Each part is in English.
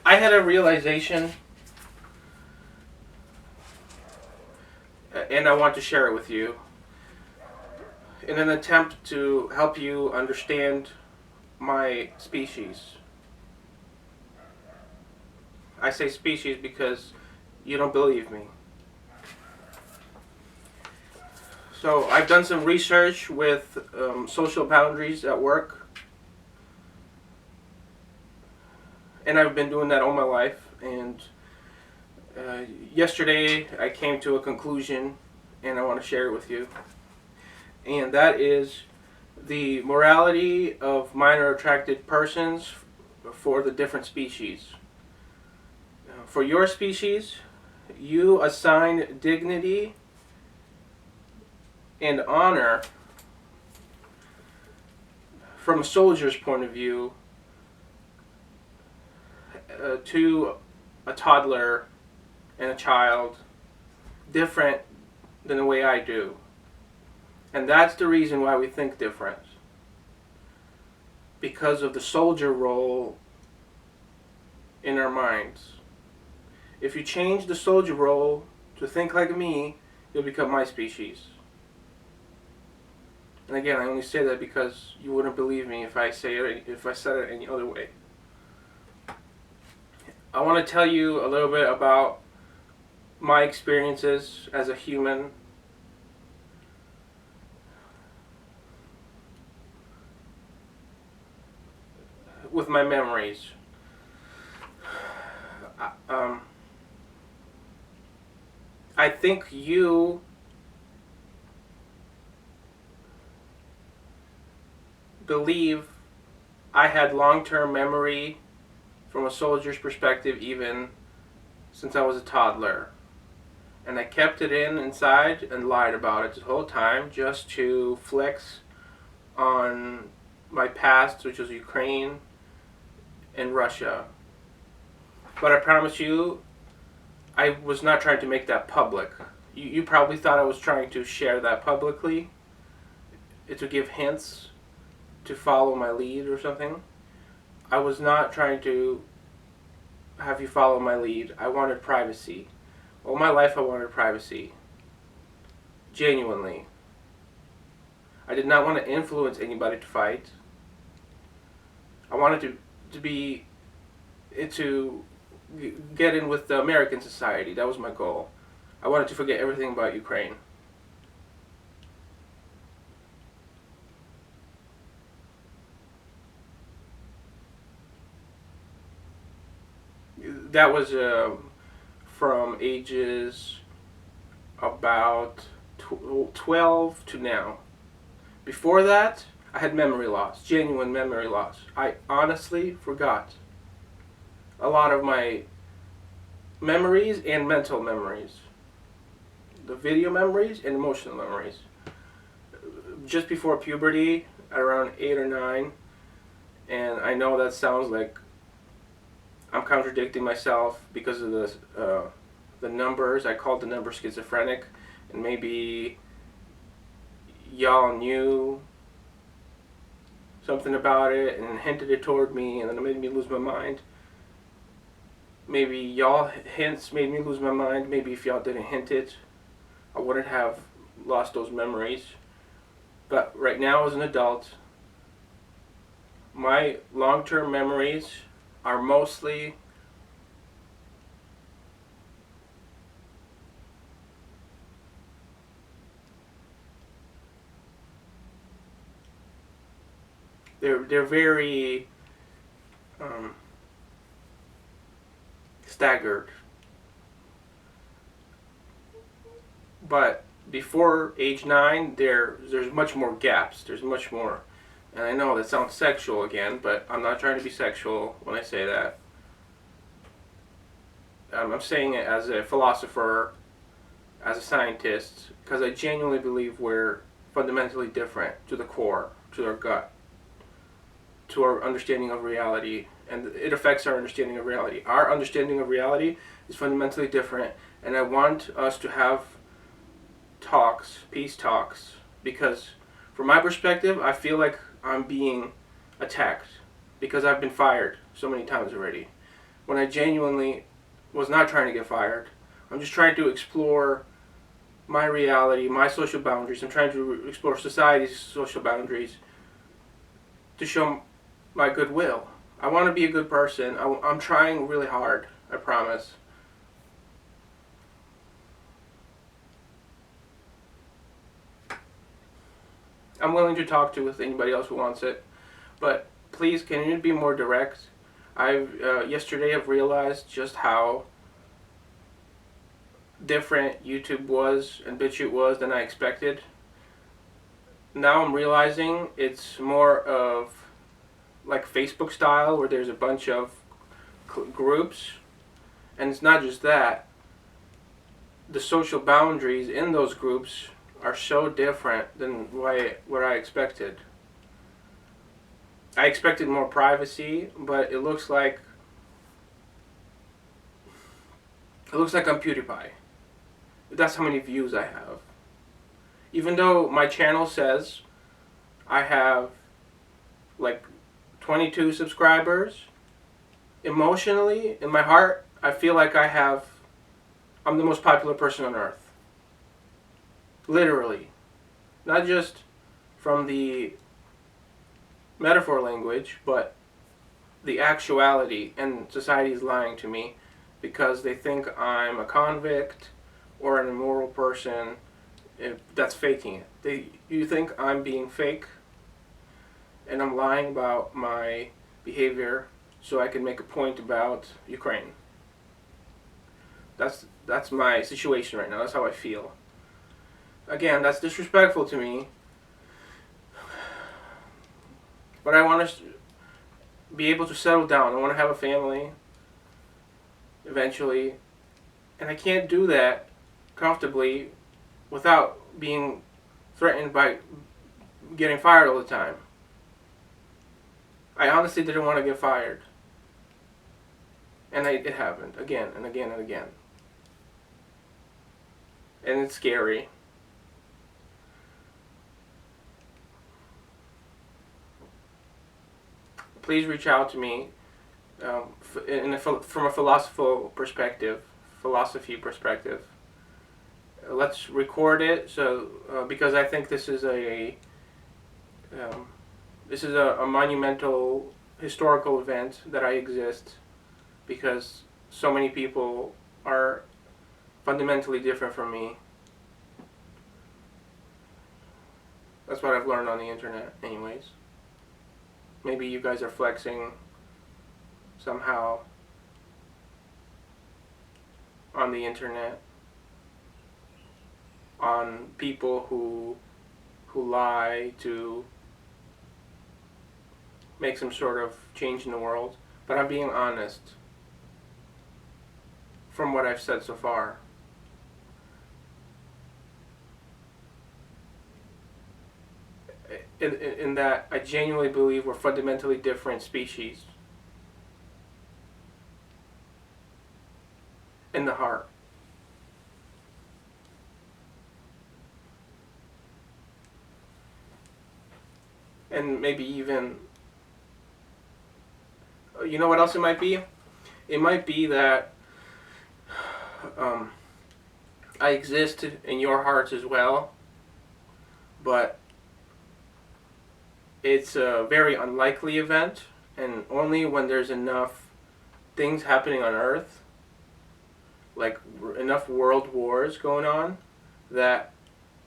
I had a realization, and I want to share it with you in an attempt to help you understand my species. I say species because you don't believe me. So I've done some research with social boundaries at work, and I've been doing that all my life. And yesterday I came to a conclusion, and I want to share it with you. And that is the morality of minor attracted persons for the different species. For your species, you assign dignity and honor from a soldier's point of view to a toddler and a child different than the way I do. And that's the reason why we think different. Because of the soldier role in our minds. If you change the soldier role to think like me, you'll become my species. And again, I only say that because you wouldn't believe me if I said it any other way. I want to tell you a little bit about my experiences as a human. With my memories. I think you believe I had long-term memory from a soldier's perspective even since I was a toddler. And I kept it inside and lied about it the whole time just to flex on my past, which was Ukraine and Russia. But I promise you, I was not trying to make that public. You probably thought I was trying to share that publicly, to give hints, to follow my lead or something. I was not trying to have you follow my lead. I wanted privacy. All my life I wanted privacy. Genuinely. I did not want to influence anybody to fight. I wanted to get in with the American society. That was my goal. I wanted to forget everything about Ukraine. That was from ages about 12 to now. Before that, I had memory loss, genuine memory loss. I honestly forgot a lot of my memories and mental memories. The video memories and emotional memories. Just before puberty, around 8 or 9, and I know that sounds like I'm contradicting myself because of the numbers. I called the number schizophrenic, and maybe y'all knew something about it and hinted it toward me, and then it made me lose my mind. Maybe y'all hints made me lose my mind. Maybe if y'all didn't hint it, I wouldn't have lost those memories. But right now as an adult, my long-term memories are mostly they're very staggered. But before age 9, there's much more gaps. There's much more. And I know that sounds sexual again, but I'm not trying to be sexual when I say that. I'm saying it as a philosopher, as a scientist, because I genuinely believe we're fundamentally different to the core, to our gut, to our understanding of reality, and it affects our understanding of reality. Our understanding of reality is fundamentally different, and I want us to have talks, peace talks, because from my perspective, I feel like I'm being attacked because I've been fired so many times already. when I genuinely was not trying to get fired. I'm just trying to explore my reality, my social boundaries. I'm trying to explore society's social boundaries to show my goodwill. I want to be a good person. I'm trying really hard, I promise. I'm willing to talk to with anybody else who wants it, but please, can you be more direct? Yesterday I've realized just how different YouTube was and BitChute was than I expected. Now I'm realizing it's more of like Facebook style, where there's a bunch of groups, and it's not just that. The social boundaries in those groups are so different than what I expected. I expected more privacy, but it looks like I'm PewDiePie. That's how many views I have. Even though my channel says I have like 22 subscribers, emotionally, in my heart, I feel like I'm the most popular person on earth. Literally. Not just from the metaphor language, but the actuality, and society is lying to me because they think I'm a convict or an immoral person that's faking it. You think I'm being fake and I'm lying about my behavior so I can make a point about Ukraine. That's my situation right now. That's how I feel. Again, that's disrespectful to me. But I want to be able to settle down. I want to have a family eventually. And I can't do that comfortably without being threatened by getting fired all the time. I honestly didn't want to get fired. And it happened again and again and again. And it's scary. Please reach out to me from a philosophy perspective. Let's record it because I think this is a monumental historical event that I exist, because so many people are fundamentally different from me. That's what I've learned on the internet anyways. Maybe you guys are flexing somehow on the internet on people who lie to make some sort of change in the world. But I'm being honest from what I've said so far. In that I genuinely believe we're fundamentally different species in the heart. And maybe even, you know what else it might be? It might be that I exist in your hearts as well, but it's a very unlikely event, and only when there's enough things happening on Earth, like enough world wars going on, that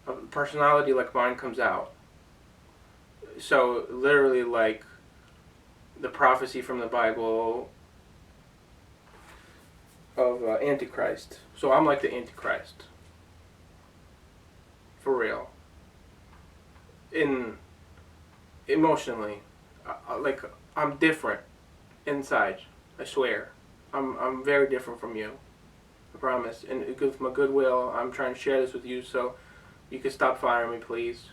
a personality like mine comes out. So literally like the prophecy from the Bible of Antichrist. So I'm like the Antichrist. For real. Emotionally, like I'm different inside. I swear, I'm very different from you. I promise. And with my goodwill, I'm trying to share this with you so you can stop firing me, please.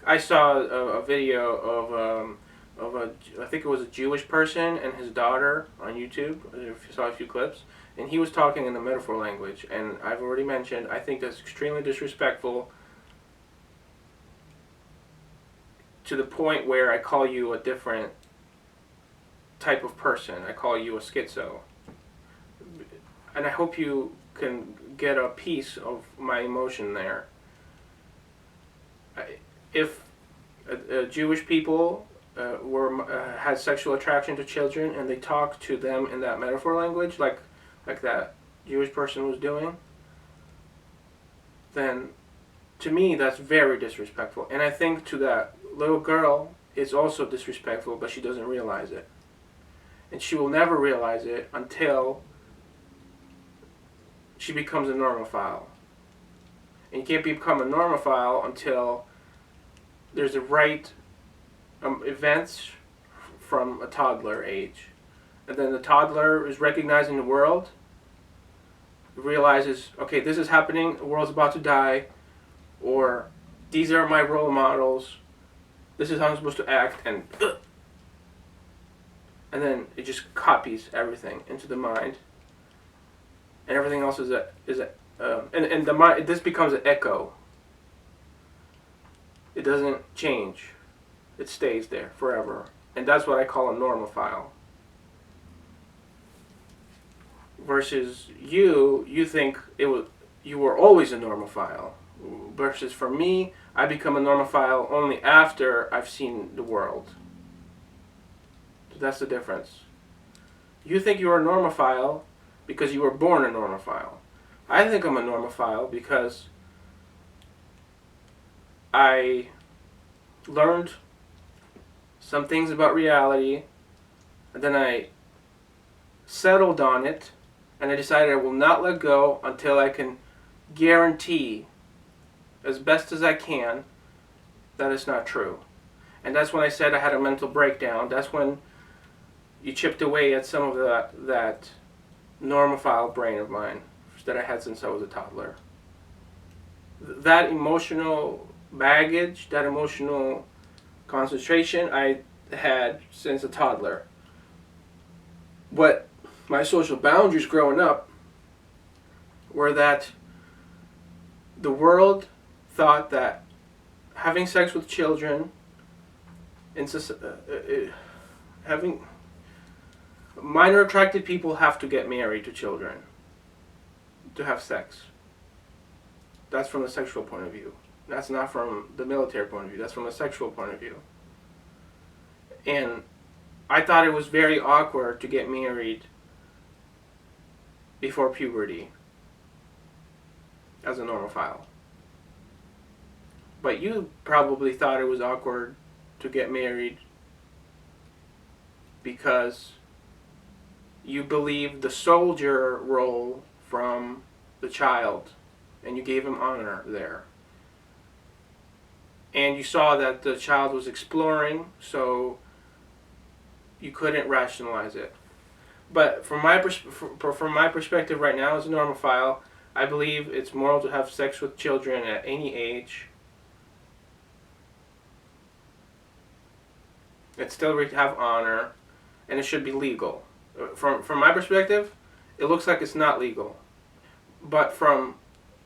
I saw a video of I think it was a Jewish person and his daughter on YouTube. I saw a few clips, and he was talking in the metaphor language, and I've already mentioned, I think that's extremely disrespectful to the point where I call you a different type of person. I call you a schizo. And I hope you can get a piece of my emotion there. If Jewish people had sexual attraction to children and they talk to them in that metaphor language, like that Jewish person was doing, then to me that's very disrespectful. And I think to that little girl it's also disrespectful, but she doesn't realize it. And she will never realize it until she becomes a normaphile. And you can't become a normaphile until there's the right events from a toddler age. And then the toddler is recognizing the world, realizes, okay, this is happening, the world's about to die, or these are my role models, this is how I'm supposed to act, and then it just copies everything into the mind, and everything else is and the mind. This becomes an echo. It doesn't change; it stays there forever, and that's what I call a normaphile. Versus you think you were always a normaphile. Versus for me, I become a normaphile only after I've seen the world. So that's the difference. You think you're a normaphile because you were born a normaphile. I think I'm a normaphile because I learned some things about reality, and then I settled on it, and I decided I will not let go until I can guarantee as best as I can that it's not true. And that's when I said I had a mental breakdown. That's when you chipped away at some of that normaphile brain of mine that I had since I was a toddler. That emotional baggage, that emotional concentration I had since a toddler. What my social boundaries growing up were that the world thought that having sex with children in having minor attracted people have to get married to children to have sex. That's from the sexual point of view. That's not from the military point of view. That's from a sexual point of view. And I thought it was very awkward to get married before puberty as a normaphile. But you probably thought it was awkward to get married because you believed the soldier role from the child, and you gave him honor there. And you saw that the child was exploring, so you couldn't rationalize it. But from my perspective right now as a normaphile, I believe it's moral to have sex with children at any age. It still have honor, and it should be legal. From my perspective, it looks like it's not legal. But from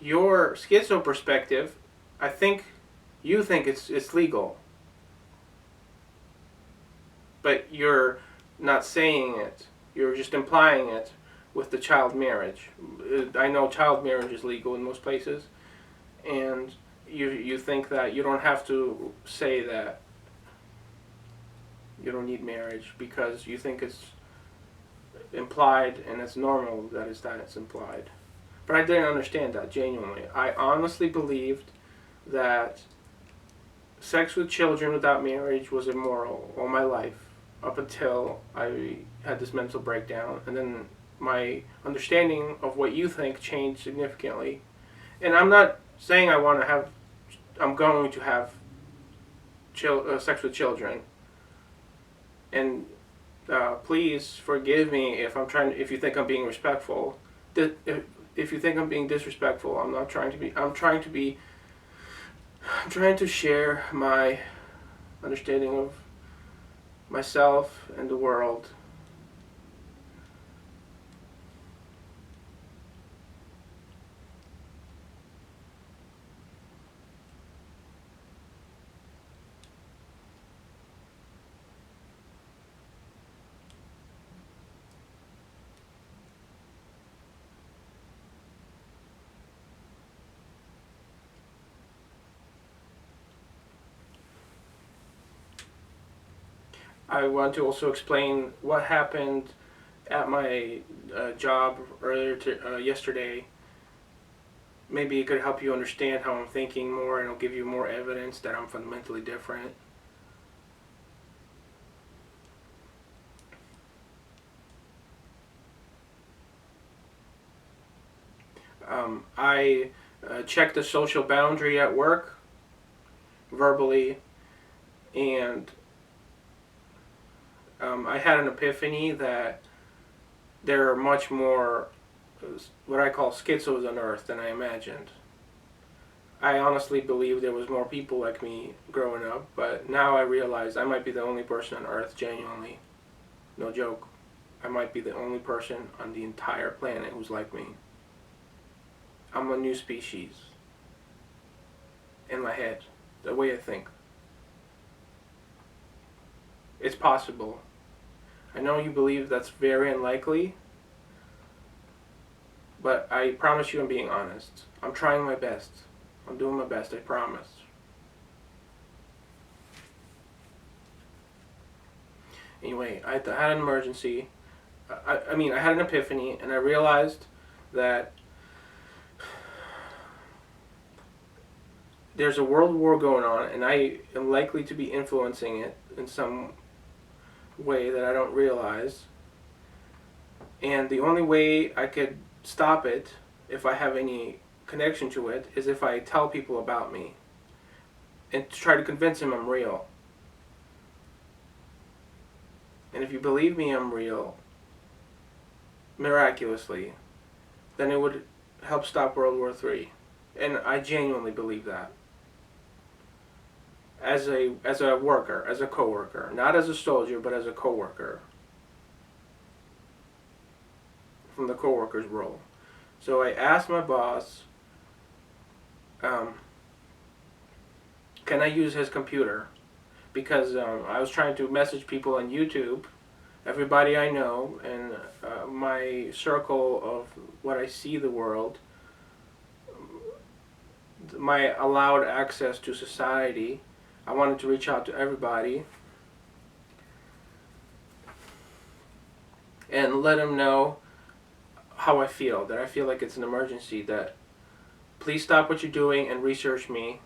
your schizo perspective, I think you think it's legal. But you're not saying it. You're just implying it with the child marriage. I know child marriage is legal in most places, and you think that you don't have to say that you don't need marriage because you think it's implied and it's normal that it's implied. But I didn't understand that genuinely. I honestly believed that sex with children without marriage was immoral all my life, up until I had this mental breakdown, and then my understanding of what you think changed significantly. And I'm not saying I'm going to have sex with children. And please forgive me if you think I'm being respectful. If you think I'm being disrespectful, I'm not trying to be. I'm trying to share my understanding of myself and the world. I want to also explain what happened at my job yesterday. Maybe it could help you understand how I'm thinking more, and it'll give you more evidence that I'm fundamentally different. I checked the social boundary at work verbally, and I had an epiphany that there are much more what I call schizos on Earth than I imagined. I honestly believe there was more people like me growing up, but now I realize I might be the only person on Earth, genuinely. No joke. I might be the only person on the entire planet who's like me. I'm a new species. In my head. The way I think. It's possible. I know you believe that's very unlikely, but I promise you I'm being honest. I'm trying my best. I'm doing my best, I promise. Anyway, I had an emergency. I had an epiphany, and I realized that there's a world war going on, and I am likely to be influencing it in some way that I don't realize. And the only way I could stop it, if I have any connection to it, is if I tell people about me and try to convince them I'm real. And if you believe me I'm real, miraculously, then it would help stop World War III. And I genuinely believe that. As a worker, as a coworker, not as a soldier, but as a coworker, from the coworker's role. So I asked my boss, can I use his computer? Because I was trying to message people on YouTube, everybody I know, and my circle of what I see the world, my allowed access to society. I wanted to reach out to everybody and let them know how I feel, that I feel like it's an emergency, that please stop what you're doing and research me.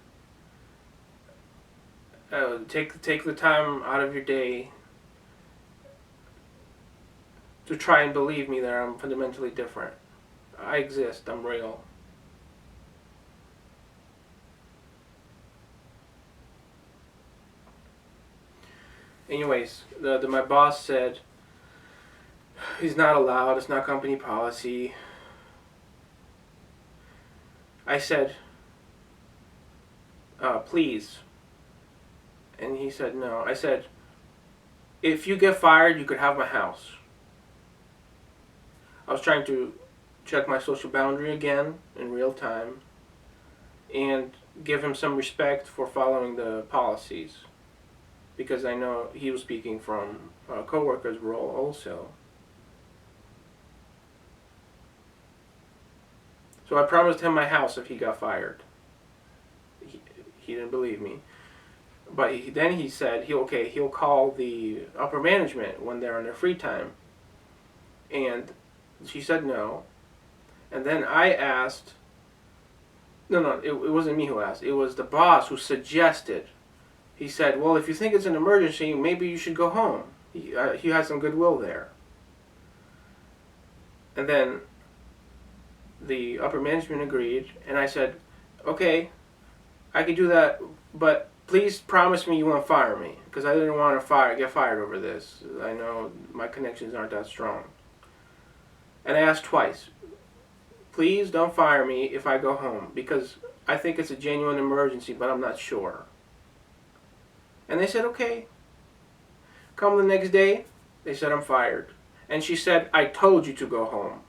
Take the time out of your day to try and believe me that I'm fundamentally different. I exist, I'm real. Anyways, my boss said he's not allowed, it's not company policy. I said, please. And he said no. I said, if you get fired, you could have my house. I was trying to check my social boundary again in real time and give him some respect for following the policies, because I know he was speaking from a coworker's role also. So I promised him my house if he got fired. He didn't believe me. But then he said he'll call the upper management when they're on their free time. And she said no. And then I asked, no, it wasn't me who asked. It was the boss who suggested. He said, well, if you think it's an emergency, maybe you should go home. He had some goodwill there. And then the upper management agreed, and I said, okay, I could do that, but please promise me you won't fire me, because I didn't want to get fired over this. I know my connections aren't that strong. And I asked twice, please don't fire me if I go home, because I think it's a genuine emergency, but I'm not sure. And they said, okay. Come the next day, they said I'm fired. And she said, I told you to go home.